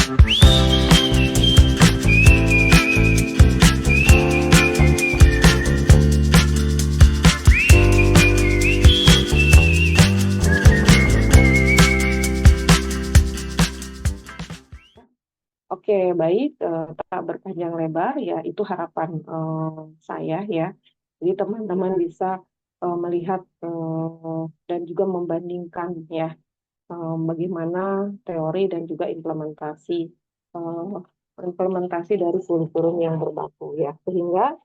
Oke, baik, tak berpanjang lebar ya, itu harapan saya ya. Jadi teman-teman bisa melihat dan juga membandingkan ya bagaimana teori dan juga implementasi dari kurikulum yang berbaku ya, sehingga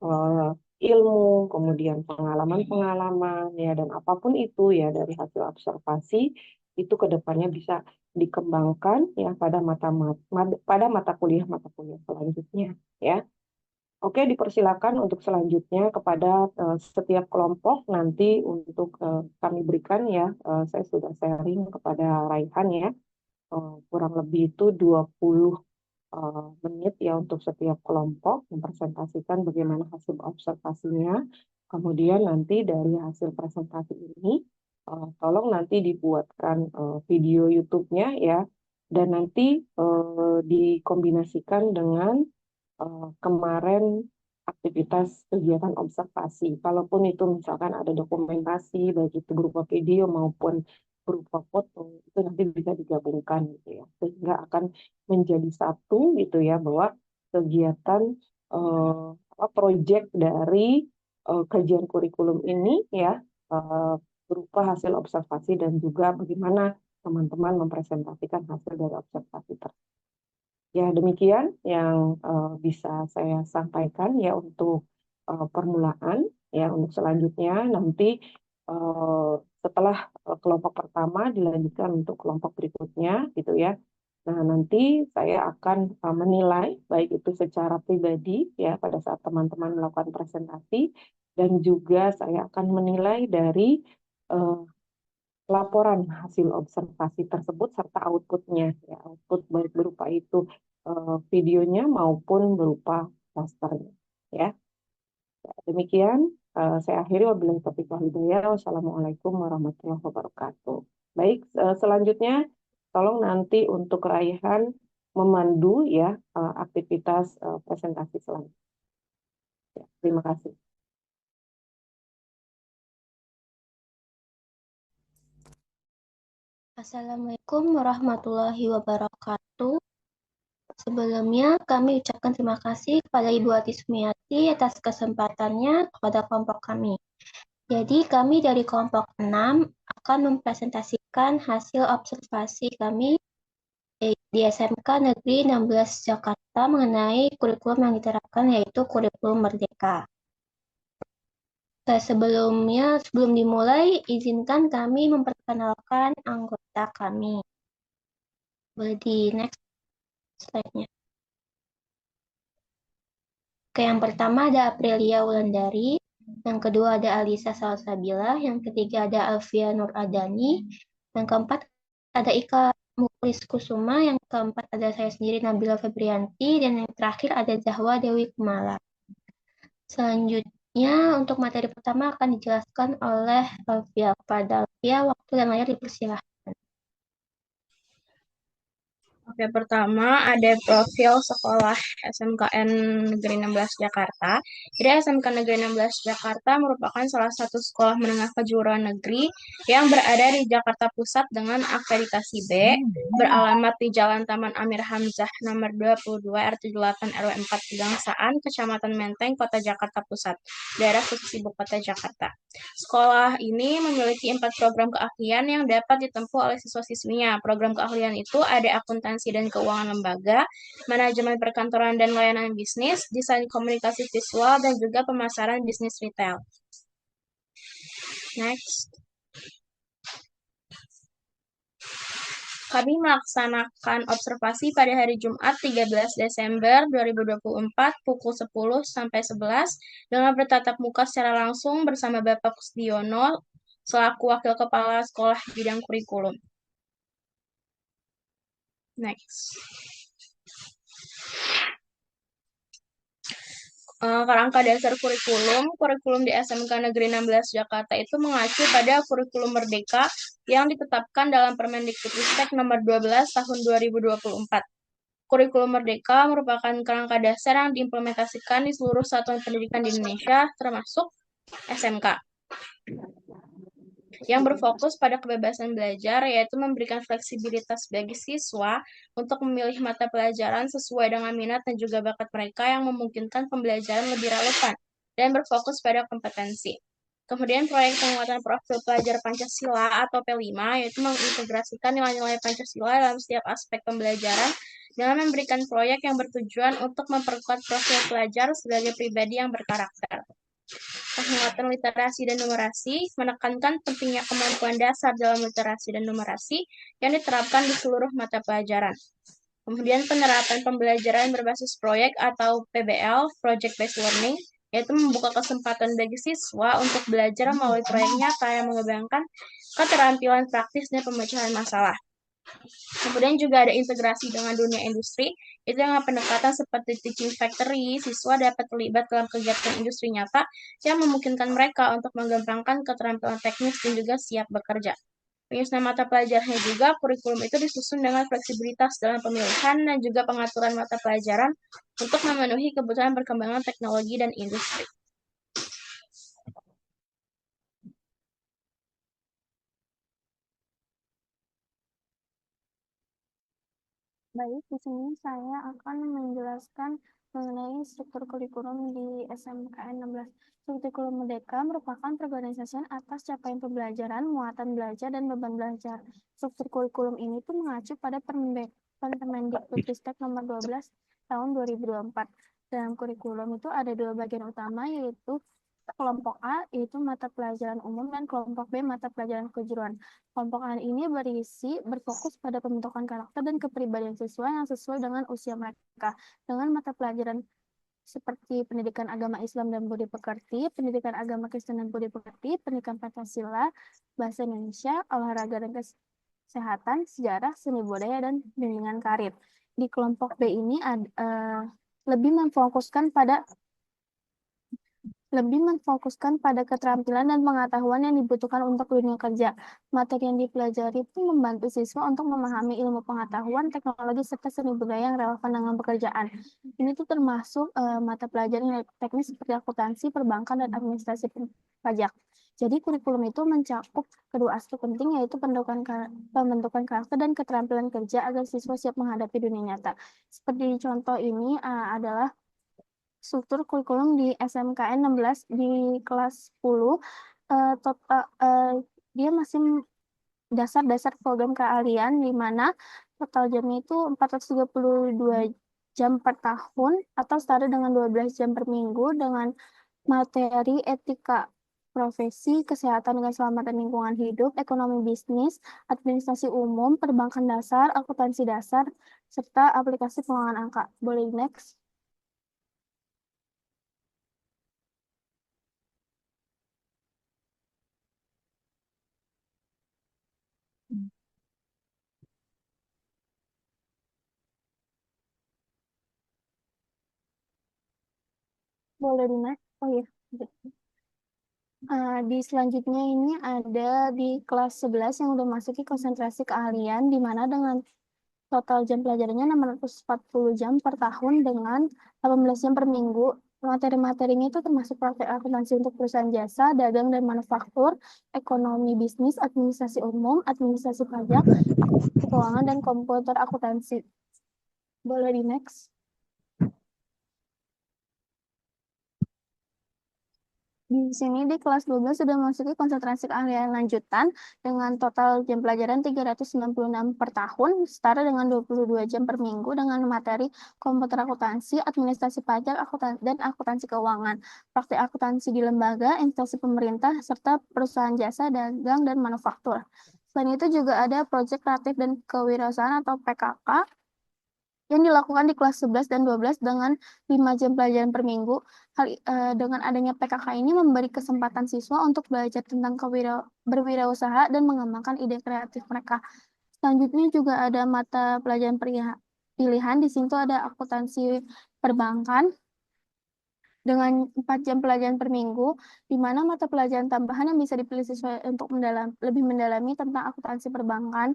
eh, ilmu, kemudian pengalaman-pengalaman ya, dan apapun itu ya dari hasil observasi itu ke depannya bisa dikembangkan ya pada mata kuliah selanjutnya ya. Oke, dipersilakan untuk selanjutnya kepada setiap kelompok nanti untuk kami berikan ya. Saya sudah sharing kepada Raihan ya. Kurang lebih itu 20 menit ya untuk setiap kelompok mempresentasikan bagaimana hasil observasinya. Kemudian nanti dari hasil presentasi ini, tolong nanti dibuatkan video YouTube-nya ya, dan nanti dikombinasikan dengan kemarin aktivitas kegiatan observasi. Kalaupun itu misalkan ada dokumentasi, baik itu berupa video maupun berupa foto, itu nanti bisa digabungkan gitu ya, sehingga akan menjadi satu gitu ya, bahwa kegiatan proyek dari kajian kurikulum ini ya berupa hasil observasi dan juga bagaimana teman-teman mempresentasikan hasil dari observasi tersebut. Ya, demikian yang bisa saya sampaikan ya untuk permulaan. Ya, untuk selanjutnya nanti eh, setelah kelompok pertama dilanjutkan untuk kelompok berikutnya gitu ya. Nah, nanti saya akan menilai baik itu secara pribadi ya pada saat teman-teman melakukan presentasi, dan juga saya akan menilai dari eh, laporan hasil observasi tersebut serta outputnya ya, output baik berupa itu videonya maupun berupa posternya ya. Demikian saya akhiri, wabillahi taufiq wal hidayah. Wassalamualaikum warahmatullahi wabarakatuh. Baik, selanjutnya tolong nanti untuk Raihan memandu ya aktivitas presentasi selanjutnya. Ya, terima kasih. Assalamualaikum warahmatullahi wabarakatuh. Sebelumnya kami ucapkan terima kasih kepada Ibu Ati Sumiati atas kesempatannya kepada kelompok kami. Jadi kami dari kelompok 6 akan mempresentasikan hasil observasi kami di SMK Negeri 16 Jakarta mengenai kurikulum yang diterapkan, yaitu kurikulum Merdeka. Sebelum dimulai, izinkan kami memperkenalkan anggota kami. Boleh di next slide-nya. Oke, yang pertama ada Aprilia Wulandari, yang kedua ada Alisa Salsabila, yang ketiga ada Alfia Nur Adani, yang keempat ada Ika Muklis Kusuma, yang keempat ada saya sendiri Nabila Febrianti, dan yang terakhir ada Zahwa Dewi Kumala. Selanjutnya untuk materi pertama akan dijelaskan oleh Alfia. Kepada Alfia, waktu dan layar dipersilahkan. Oke, pertama ada profil sekolah SMKN Negeri 16 Jakarta. Jadi SMK Negeri 16 Jakarta merupakan salah satu sekolah menengah kejuruan negeri yang berada di Jakarta Pusat dengan akreditasi B, beralamat di Jalan Taman Amir Hamzah nomor 22 RT 8 RW 4 Pegangsaan, Kecamatan Menteng, Kota Jakarta Pusat, daerah khusus Ibu Kota Jakarta. Sekolah ini memiliki 4 program keahlian yang dapat ditempuh oleh siswa-siswinya. Program keahlian itu ada akuntansi dan keuangan lembaga, manajemen perkantoran dan layanan bisnis, desain komunikasi visual, dan juga pemasaran bisnis retail. Next. Kami melaksanakan observasi pada hari Jumat 13 Desember 2024 pukul 10 sampai 11 dengan bertatap muka secara langsung bersama Bapak Kusdiono selaku Wakil Kepala Sekolah Bidang Kurikulum. Next. Kerangka dasar kurikulum di SMK Negeri 16 Jakarta itu mengacu pada kurikulum Merdeka yang ditetapkan dalam Permendikbudristek nomor 12 tahun 2024. Kurikulum Merdeka merupakan kerangka dasar yang diimplementasikan di seluruh satuan pendidikan di Indonesia, termasuk SMK, yang berfokus pada kebebasan belajar, yaitu memberikan fleksibilitas bagi siswa untuk memilih mata pelajaran sesuai dengan minat dan juga bakat mereka yang memungkinkan pembelajaran lebih relevan dan berfokus pada kompetensi. Kemudian proyek penguatan profil pelajar Pancasila atau P5, yaitu mengintegrasikan nilai-nilai Pancasila dalam setiap aspek pembelajaran dengan memberikan proyek yang bertujuan untuk memperkuat profil pelajar sebagai pribadi yang berkarakter. Penguatan literasi dan numerasi menekankan pentingnya kemampuan dasar dalam literasi dan numerasi yang diterapkan di seluruh mata pelajaran. Kemudian penerapan pembelajaran berbasis proyek atau PBL, Project Based Learning, yaitu membuka kesempatan bagi siswa untuk belajar melalui proyek nyata yang mengembangkan keterampilan praktis dan pemecahan masalah. Kemudian juga ada integrasi dengan dunia industri, itu dengan pendekatan seperti teaching factory, siswa dapat terlibat dalam kegiatan industri nyata yang memungkinkan mereka untuk mengembangkan keterampilan teknis dan juga siap bekerja. Penyusunan mata pelajarannya juga, kurikulum itu disusun dengan fleksibilitas dalam pemilihan dan juga pengaturan mata pelajaran untuk memenuhi kebutuhan perkembangan teknologi dan industri. Baik, di sini saya akan menjelaskan mengenai struktur kurikulum di SMKN 16. Struktur kurikulum Merdeka merupakan perorganisasian atas capaian pembelajaran, muatan belajar, dan beban belajar. Struktur kurikulum ini tuh mengacu pada Permendikbudristek nomor 12 tahun 2024. Dalam kurikulum itu ada dua bagian utama, yaitu kelompok A, yaitu mata pelajaran umum, dan kelompok B, mata pelajaran kejuruan. Kelompok A ini berfokus pada pembentukan karakter dan kepribadian siswa yang sesuai dengan usia mereka. Dengan mata pelajaran seperti pendidikan agama Islam dan budi pekerti, pendidikan agama Kristen dan budi pekerti, pendidikan Pancasila, bahasa Indonesia, olahraga dan kesehatan, sejarah, seni budaya, dan bimbingan karir. Di kelompok B ini lebih memfokuskan pada keterampilan dan pengetahuan yang dibutuhkan untuk dunia kerja. Materi yang dipelajari itu membantu siswa untuk memahami ilmu pengetahuan, teknologi, serta seni budaya yang relevan dengan pekerjaan. Ini tuh termasuk mata pelajaran teknis seperti akuntansi, perbankan, dan administrasi pajak. Jadi kurikulum itu mencakup kedua aspek penting, yaitu pembentukan karakter dan keterampilan kerja agar siswa siap menghadapi dunia nyata. Seperti contoh ini adalah struktur kurikulum di SMKN 16 di kelas 10 dia masih dasar-dasar program keahlian di mana total jamnya itu 432 jam per tahun atau setara dengan 12 jam per minggu dengan materi etika profesi, kesehatan dan keselamatan lingkungan hidup, ekonomi bisnis, administrasi umum, perbankan dasar, akuntansi dasar, serta aplikasi pengulangan angka. Boleh next? Boleh di next? Oh iya. Di selanjutnya ini ada di kelas 11 yang udah masuki konsentrasi keahlian, di mana dengan total jam pelajarannya 640 jam per tahun dengan 18 jam per minggu. Materi-materinya itu termasuk praktek akuntansi untuk perusahaan jasa, dagang dan manufaktur, ekonomi bisnis, administrasi umum, administrasi pajak, keuangan, dan komputer akuntansi. Boleh di next? Di sini di kelas 12 sudah memasuki konsentrasi keahlian lanjutan dengan total jam pelajaran 396 per tahun, setara dengan 22 jam per minggu dengan materi komputer akuntansi, administrasi pajak, dan akuntansi keuangan, praktik akuntansi di lembaga, instansi pemerintah, serta perusahaan jasa, dagang, dan manufaktur. Selain itu juga ada proyek kreatif dan kewirausahaan atau PKK yang dilakukan di kelas 11 dan 12 dengan 5 jam pelajaran per minggu. Dengan adanya PKK ini memberi kesempatan siswa untuk belajar tentang berwirausaha dan mengembangkan ide kreatif mereka. Selanjutnya juga ada mata pelajaran pilihan. Di sini tuh ada akuntansi perbankan dengan 4 jam pelajaran per minggu, di mana mata pelajaran tambahan yang bisa dipilih siswa untuk lebih mendalami tentang akuntansi perbankan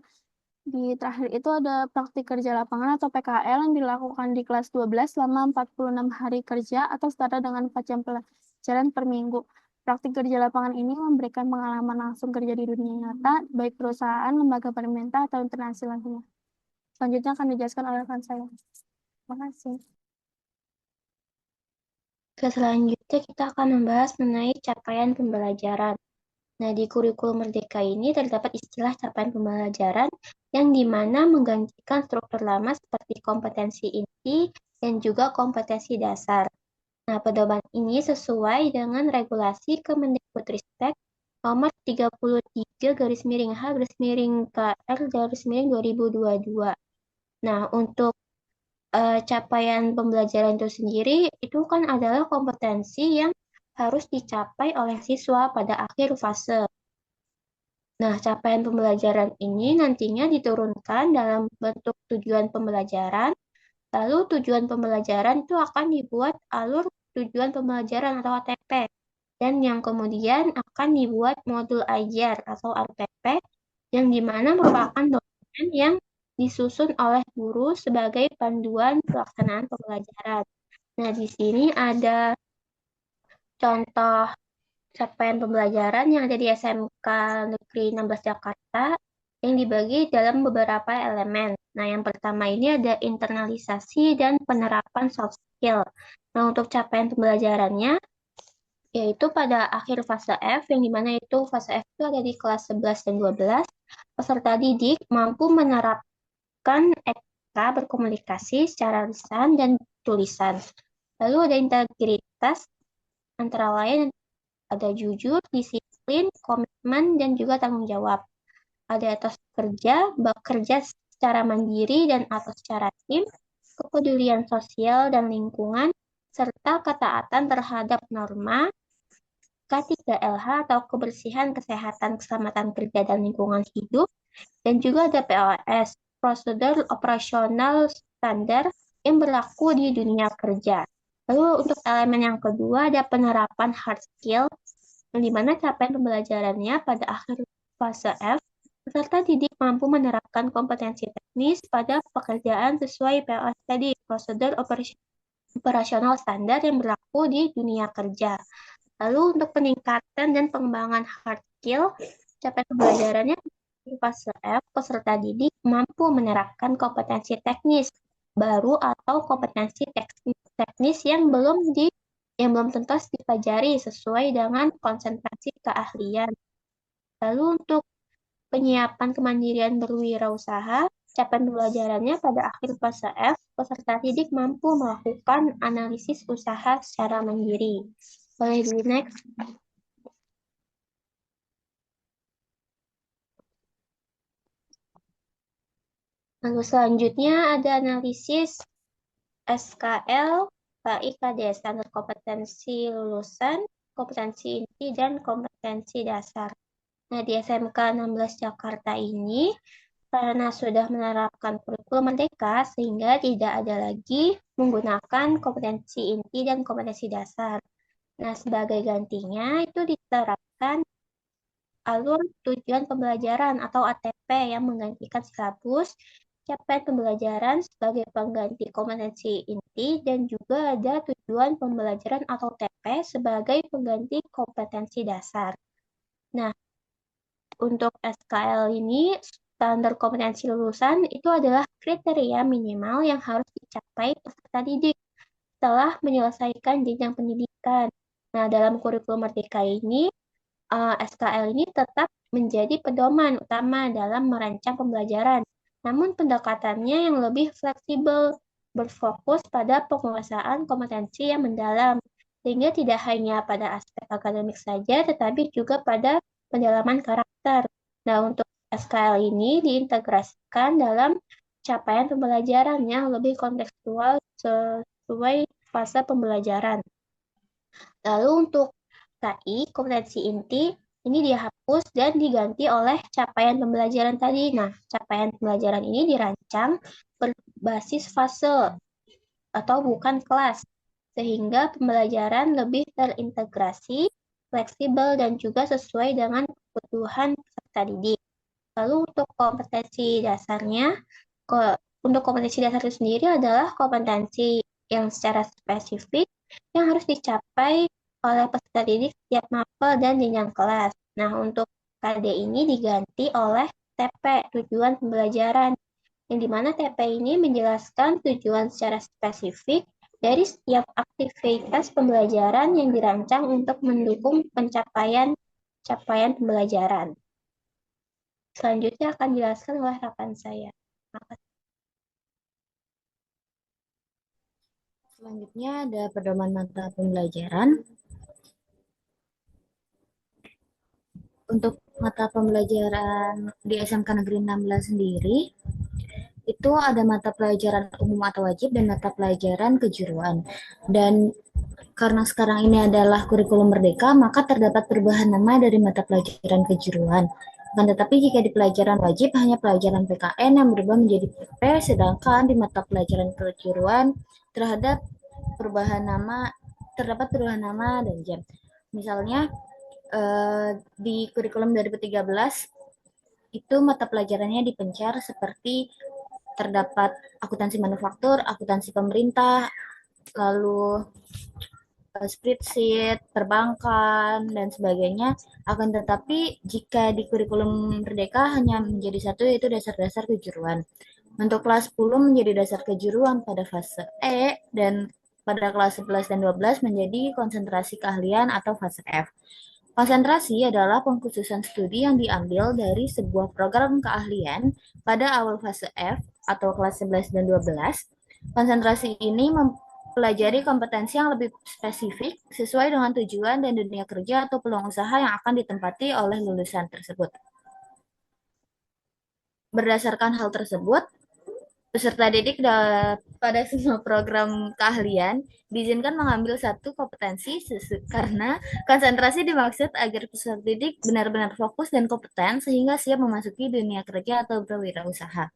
Di terakhir itu ada praktik kerja lapangan atau PKL yang dilakukan di kelas 12 selama 46 hari kerja atau setara dengan 4 jam pelajaran per minggu. Praktik kerja lapangan ini memberikan pengalaman langsung kerja di dunia nyata, baik perusahaan, lembaga pemerintah, atau internasional lainnya. Selanjutnya akan dijelaskan oleh rekan saya. Terima kasih. Selanjutnya kita akan membahas mengenai capaian pembelajaran. Nah, di kurikulum Merdeka ini terdapat istilah capaian pembelajaran yang dimana menggantikan struktur lama seperti kompetensi inti dan juga kompetensi dasar. Nah, pedoman ini sesuai dengan regulasi Kemendikbudristek nomor 33/H/KR/2022. Nah, untuk capaian pembelajaran itu sendiri itu kan adalah kompetensi yang harus dicapai oleh siswa pada akhir fase. Nah, capaian pembelajaran ini nantinya diturunkan dalam bentuk tujuan pembelajaran. Lalu tujuan pembelajaran itu akan dibuat alur tujuan pembelajaran atau ATP. Dan yang kemudian akan dibuat modul ajar atau RTP yang dimana merupakan dokumen yang disusun oleh guru sebagai panduan pelaksanaan pembelajaran. Nah, di sini ada contoh capaian pembelajaran yang ada di SMK Negeri 16 Jakarta yang dibagi dalam beberapa elemen. Nah, yang pertama ini ada internalisasi dan penerapan soft skill. Nah, untuk capaian pembelajarannya yaitu pada akhir fase F, yang dimana itu fase F itu ada di kelas 11 dan 12, peserta didik mampu menerapkan etika berkomunikasi secara lisan dan tulisan. Lalu ada integritas, antara lain ada jujur, disiplin, komitmen, dan juga tanggung jawab. Ada etos kerja, bekerja secara mandiri dan atau secara tim, kepedulian sosial dan lingkungan, serta ketaatan terhadap norma, K3LH atau kebersihan, kesehatan, keselamatan kerja, dan lingkungan hidup, dan juga ada POS, prosedur operasional standar yang berlaku di dunia kerja. Lalu untuk elemen yang kedua ada penerapan hard skill, yang dimana capaian pembelajarannya pada akhir fase F, peserta didik mampu menerapkan kompetensi teknis pada pekerjaan sesuai POS tadi, prosedur operasional standar yang berlaku di dunia kerja. Lalu untuk peningkatan dan pengembangan hard skill, capaian pembelajarannya di fase F, peserta didik mampu menerapkan kompetensi teknis baru atau kompetensi teknis yang belum tuntas dipelajari sesuai dengan konsentrasi keahlian. Lalu untuk penyiapan kemandirian berwirausaha, capaian pembelajarannya pada akhir fase F, peserta didik mampu melakukan analisis usaha secara mandiri. Boleh di next. Lalu selanjutnya ada analisis SKL, KIKD, standar kompetensi lulusan, kompetensi inti, dan kompetensi dasar. Nah, di SMK 16 Jakarta ini, karena sudah menerapkan kurikulum Merdeka, sehingga tidak ada lagi menggunakan kompetensi inti dan kompetensi dasar. Nah, sebagai gantinya itu diterapkan alur tujuan pembelajaran atau ATP yang menggantikan silabus, capaian pembelajaran sebagai pengganti kompetensi inti, dan juga ada tujuan pembelajaran atau TP sebagai pengganti kompetensi dasar. Nah, untuk SKL ini, standar kompetensi lulusan itu adalah kriteria minimal yang harus dicapai peserta didik setelah menyelesaikan jenjang pendidikan. Nah, dalam kurikulum Merdeka ini, SKL ini tetap menjadi pedoman utama dalam merancang pembelajaran. Namun pendekatannya yang lebih fleksibel, berfokus pada penguasaan kompetensi yang mendalam, sehingga tidak hanya pada aspek akademik saja, tetapi juga pada pendalaman karakter. Nah, untuk SKL ini diintegrasikan dalam capaian pembelajaran yang lebih kontekstual sesuai fase pembelajaran. Lalu untuk KI, kompetensi inti, ini dihapus dan diganti oleh capaian pembelajaran tadi. Nah, capaian pembelajaran ini dirancang berbasis fase atau bukan kelas, sehingga pembelajaran lebih terintegrasi, fleksibel, dan juga sesuai dengan kebutuhan peserta didik. Lalu untuk kompetensi dasarnya, untuk kompetensi dasar itu sendiri adalah kompetensi yang secara spesifik yang harus dicapai oleh peserta didik setiap mapel dan jenjang kelas. Nah, untuk KD ini diganti oleh TP, tujuan pembelajaran, yang dimana TP ini menjelaskan tujuan secara spesifik dari setiap aktivitas pembelajaran yang dirancang untuk mendukung pencapaian pembelajaran. Selanjutnya akan dijelaskan oleh rekan saya. Makasih. Selanjutnya ada pedoman mata pembelajaran. Untuk mata pembelajaran di SMK Negeri 16 sendiri, itu ada mata pelajaran umum atau wajib dan mata pelajaran kejuruan. Dan karena sekarang ini adalah kurikulum merdeka, maka terdapat perubahan nama dari mata pelajaran kejuruan. Akan tetapi jika di pelajaran wajib hanya pelajaran PKN yang berubah menjadi PP, sedangkan di mata pelajaran kejuruan terdapat perubahan nama dan jam. Misalnya di kurikulum 2013 itu mata pelajarannya dipencar seperti terdapat akuntansi manufaktur, akuntansi pemerintah, lalu spreadsheet, perbankan, dan sebagainya. Akan tetapi jika di kurikulum merdeka hanya menjadi satu, yaitu dasar-dasar kejuruan. Untuk kelas 10 menjadi dasar kejuruan pada fase E, dan pada kelas 11 dan 12 menjadi konsentrasi keahlian atau fase F. Konsentrasi adalah pengkhususan studi yang diambil dari sebuah program keahlian pada awal fase F atau kelas 11 dan 12. Konsentrasi ini mempelajari kompetensi yang lebih spesifik sesuai dengan tujuan dan dunia kerja atau peluang usaha yang akan ditempati oleh lulusan tersebut. Berdasarkan hal tersebut, peserta didik pada semua program keahlian diizinkan mengambil satu kompetensi karena konsentrasi dimaksud agar peserta didik benar-benar fokus dan kompeten sehingga siap memasuki dunia kerja atau berwirausaha.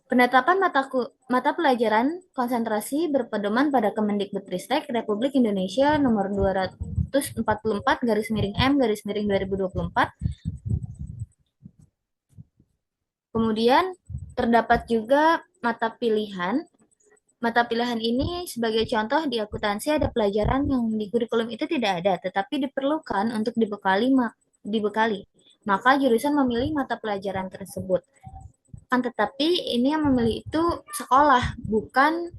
Penetapan mata pelajaran konsentrasi berpedoman pada Kemendikbudristek Republik Indonesia nomor 244/M/2024. Kemudian terdapat juga mata pilihan. Mata pilihan ini sebagai contoh di akuntansi ada pelajaran yang di kurikulum itu tidak ada, tetapi diperlukan untuk dibekali. Maka jurusan memilih mata pelajaran tersebut. Kan tetapi ini yang memilih itu sekolah, bukan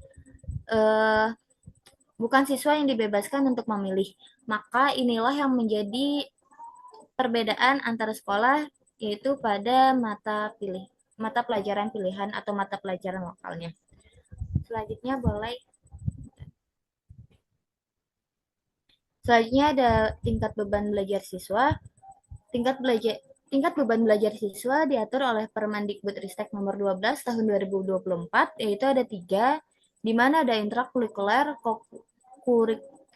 siswa yang dibebaskan untuk memilih. Maka inilah yang menjadi perbedaan antara sekolah, yaitu pada mata pelajaran pilihan atau mata pelajaran lokalnya. Selanjutnya ada tingkat beban belajar siswa. Tingkat beban belajar siswa diatur oleh Permendikbudristek nomor 12 tahun 2024, yaitu ada 3, di mana ada intrakurikuler,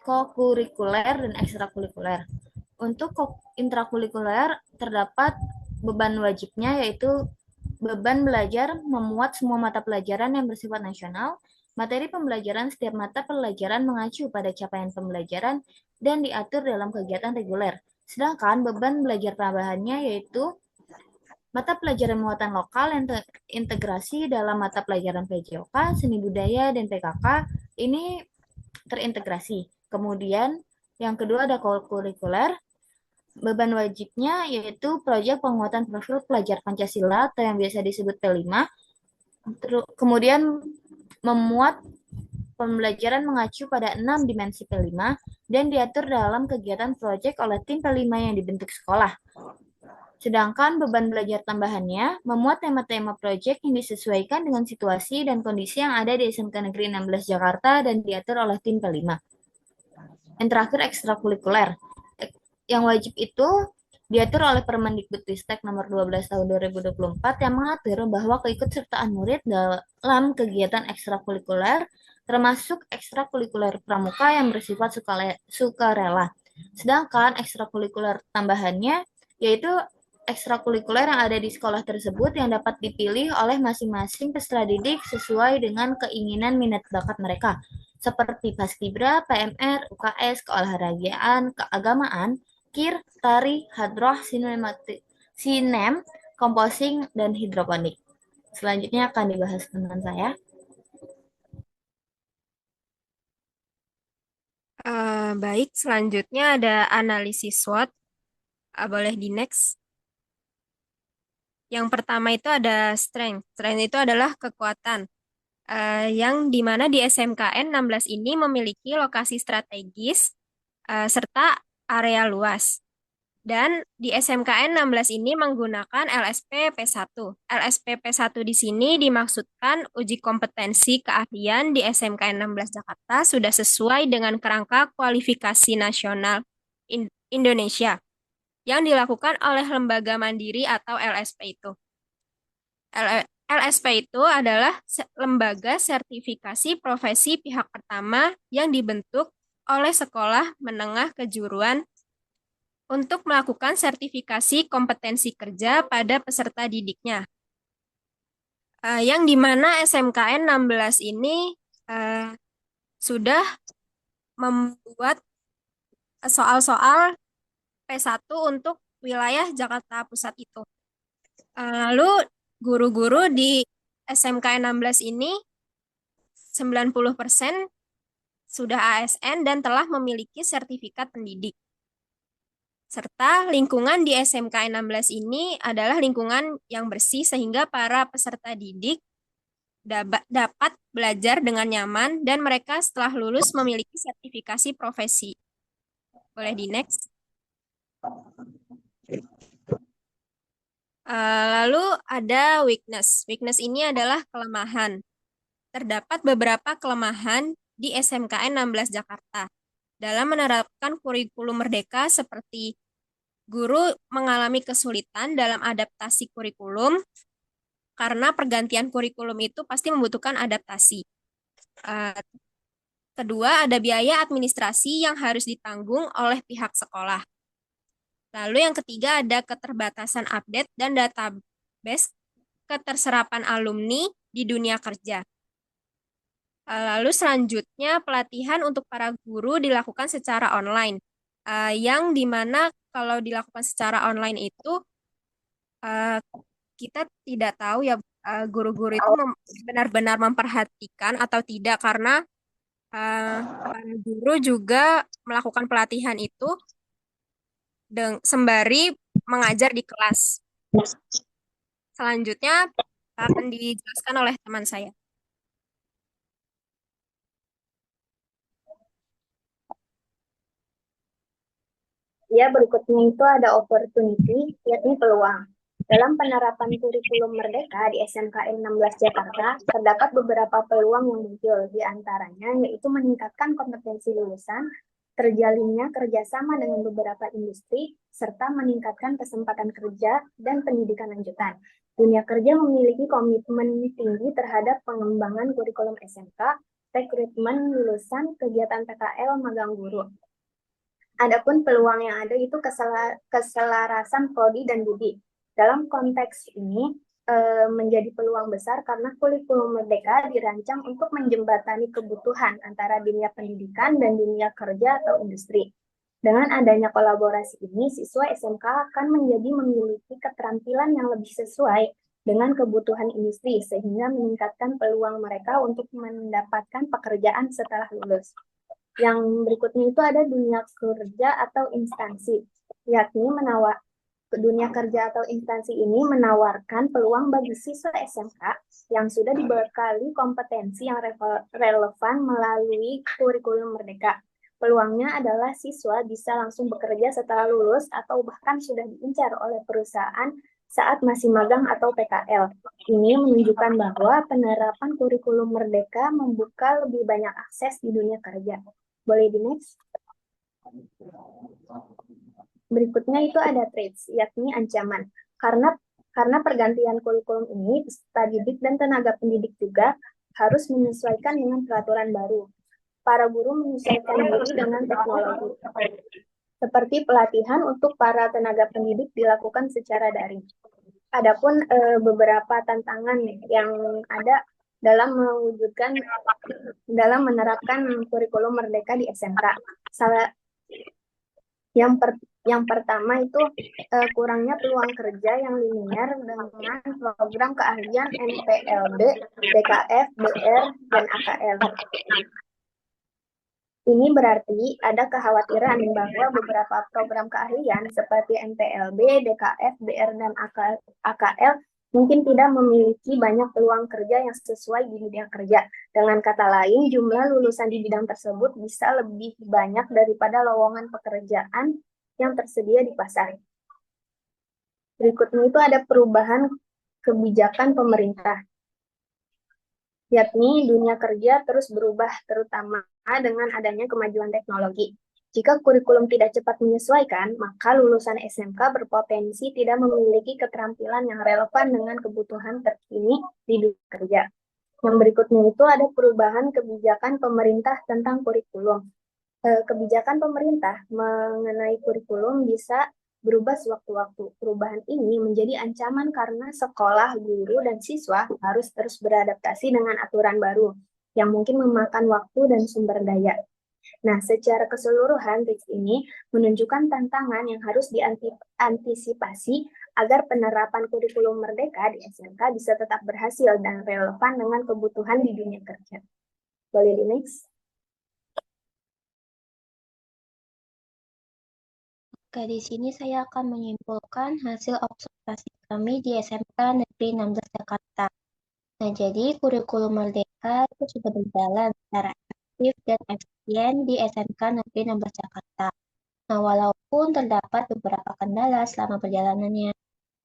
kokurikuler, dan ekstrakurikuler. Untuk intrakurikuler terdapat beban wajibnya, yaitu beban belajar memuat semua mata pelajaran yang bersifat nasional. Materi pembelajaran setiap mata pelajaran mengacu pada capaian pembelajaran dan diatur dalam kegiatan reguler. Sedangkan beban belajar tambahannya yaitu mata pelajaran muatan lokal yang terintegrasi dalam mata pelajaran PJOK, seni budaya, dan PKK ini terintegrasi. Kemudian yang kedua ada kurikuler. Beban wajibnya yaitu proyek penguatan profil pelajar Pancasila atau yang biasa disebut P5. Kemudian memuat pembelajaran mengacu pada 6 dimensi P5 dan diatur dalam kegiatan proyek oleh tim P5 yang dibentuk sekolah. Sedangkan beban belajar tambahannya memuat tema-tema proyek yang disesuaikan dengan situasi dan kondisi yang ada di SMK Negeri 16 Jakarta dan diatur oleh tim P5. Yang terakhir ekstrakurikuler. Yang wajib itu diatur oleh Permendikbudristek nomor 12 tahun 2024 yang mengatur bahwa keikutsertaan murid dalam kegiatan ekstrakurikuler termasuk ekstrakurikuler pramuka yang bersifat sukarela. Sedangkan ekstrakurikuler tambahannya yaitu ekstrakurikuler yang ada di sekolah tersebut yang dapat dipilih oleh masing-masing peserta didik sesuai dengan keinginan minat bakat mereka, seperti Paskibra, PMR, UKS, keolahragaan, keagamaan, KIR, tari, hadroh, sinem, composing, dan hidroponik. Selanjutnya akan dibahas teman saya. Baik, selanjutnya ada analisis SWOT. Boleh di next. Yang pertama itu ada strength. Strength itu adalah kekuatan. Yang dimana di SMKN 16 ini memiliki lokasi strategis serta area luas. Dan di SMKN 16 ini menggunakan LSP P1. LSP P1 di sini dimaksudkan uji kompetensi keahlian di SMKN 16 Jakarta sudah sesuai dengan kerangka kualifikasi nasional Indonesia yang dilakukan oleh lembaga mandiri atau LSP itu. LSP itu adalah lembaga sertifikasi profesi pihak pertama yang dibentuk oleh sekolah menengah kejuruan untuk melakukan sertifikasi kompetensi kerja pada peserta didiknya. Yang dimana SMKN 16 ini sudah membuat soal-soal P1 untuk wilayah Jakarta Pusat itu. Lalu guru-guru di SMKN 16 ini 90% sudah ASN dan telah memiliki sertifikat pendidik. Serta lingkungan di SMKN 16 ini adalah lingkungan yang bersih sehingga para peserta didik dapat belajar dengan nyaman dan mereka setelah lulus memiliki sertifikasi profesi. Boleh di next. Lalu ada weakness. Weakness ini adalah kelemahan. Terdapat beberapa kelemahan di SMKN 16 Jakarta dalam menerapkan kurikulum merdeka seperti guru mengalami kesulitan dalam adaptasi kurikulum karena pergantian kurikulum itu pasti membutuhkan adaptasi. Kedua, ada biaya administrasi yang harus ditanggung oleh pihak sekolah. Lalu yang ketiga ada keterbatasan update dan database keterserapan alumni di dunia kerja. Lalu selanjutnya pelatihan untuk para guru dilakukan secara online, yang dimana kalau dilakukan secara online itu kita tidak tahu ya guru-guru itu benar-benar memperhatikan atau tidak karena para guru juga melakukan pelatihan itu sembari mengajar di kelas. Selanjutnya akan dijelaskan oleh teman saya. Ya, berikutnya itu ada opportunity, yakni peluang. Dalam penerapan kurikulum merdeka di SMKN 16 Jakarta, terdapat beberapa peluang yang muncul, di antaranya yaitu meningkatkan kompetensi lulusan, terjalinnya kerjasama dengan beberapa industri, serta meningkatkan kesempatan kerja dan pendidikan lanjutan. Dunia kerja memiliki komitmen tinggi terhadap pengembangan kurikulum SMK, rekrutmen lulusan, kegiatan PKL, magang guru. Adapun peluang yang ada itu keselarasan prodi dan budi. Dalam konteks ini menjadi peluang besar karena kurikulum merdeka dirancang untuk menjembatani kebutuhan antara dunia pendidikan dan dunia kerja atau industri. Dengan adanya kolaborasi ini, siswa SMK akan memiliki keterampilan yang lebih sesuai dengan kebutuhan industri sehingga meningkatkan peluang mereka untuk mendapatkan pekerjaan setelah lulus. Yang berikutnya itu ada dunia kerja atau instansi, yakni dunia kerja atau instansi ini menawarkan peluang bagi siswa SMK yang sudah dibekali kompetensi yang relevan melalui kurikulum merdeka. Peluangnya adalah siswa bisa langsung bekerja setelah lulus atau bahkan sudah diincar oleh perusahaan saat masih magang atau PKL. Ini menunjukkan bahwa penerapan kurikulum merdeka membuka lebih banyak akses di dunia kerja. Boleh di next. Berikutnya itu ada threats, yakni ancaman. Karena pergantian kurikulum ini, peserta didik dan tenaga pendidik juga harus menyesuaikan dengan peraturan baru. Para guru menyesuaikan diri dengan teknologi. Seperti pelatihan untuk para tenaga pendidik dilakukan secara daring. Adapun beberapa tantangan yang ada dalam menerapkan kurikulum merdeka di SMK. Yang pertama itu kurangnya peluang kerja yang linear dengan program keahlian MPLB, DKF, BR, dan AKL. Ini berarti ada kekhawatiran bahwa beberapa program keahlian seperti MPLB, DKF, BR, dan AKL mungkin tidak memiliki banyak peluang kerja yang sesuai di dunia kerja. Dengan kata lain, jumlah lulusan di bidang tersebut bisa lebih banyak daripada lowongan pekerjaan yang tersedia di pasar. Berikutnya itu ada perubahan kebijakan pemerintah, yakni dunia kerja terus berubah terutama dengan adanya kemajuan teknologi. Jika kurikulum tidak cepat menyesuaikan, maka lulusan SMK berpotensi tidak memiliki keterampilan yang relevan dengan kebutuhan terkini di dunia kerja. Yang berikutnya itu ada perubahan kebijakan pemerintah tentang kurikulum. Kebijakan pemerintah mengenai kurikulum bisa berubah sewaktu-waktu. Perubahan ini menjadi ancaman karena sekolah, guru, dan siswa harus terus beradaptasi dengan aturan baru yang mungkin memakan waktu dan sumber daya. Nah, secara keseluruhan teks ini menunjukkan tantangan yang harus diantisipasi agar penerapan kurikulum merdeka di SMK bisa tetap berhasil dan relevan dengan kebutuhan di dunia kerja. Boleh di next? Oke, di sini saya akan menyimpulkan hasil observasi kami di SMK Negeri 16 Jakarta. Nah, jadi kurikulum merdeka itu sudah berjalan secara efektif dan efisien di SMK Negeri 16 Jakarta. Nah, walaupun terdapat beberapa kendala selama perjalanannya.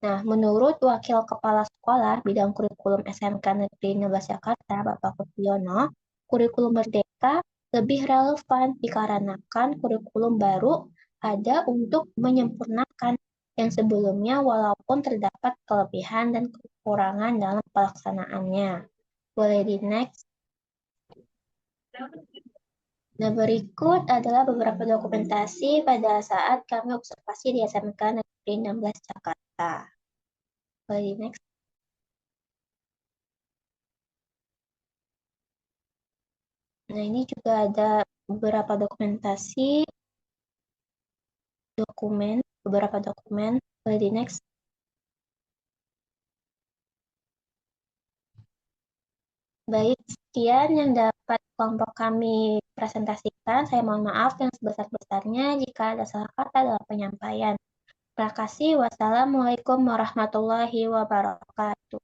Nah, menurut Wakil Kepala Sekolah Bidang Kurikulum SMK Negeri 16 Jakarta, Bapak Kustiono, kurikulum merdeka lebih relevan dikarenakan kurikulum baru ada untuk menyempurnakan yang sebelumnya walaupun terdapat kelebihan dan kekurangan dalam pelaksanaannya. Boleh di next. Nah, berikut adalah beberapa dokumentasi pada saat kami observasi di SMK Negeri 16 Jakarta. Boleh di next. Nah, ini juga ada beberapa dokumentasi, beberapa dokumen. Boleh di next. Baik, sekian yang dapat kelompok kami presentasikan. Saya mohon maaf yang sebesar-besarnya jika ada salah kata dalam penyampaian. Terima kasih. Wassalamualaikum warahmatullahi wabarakatuh.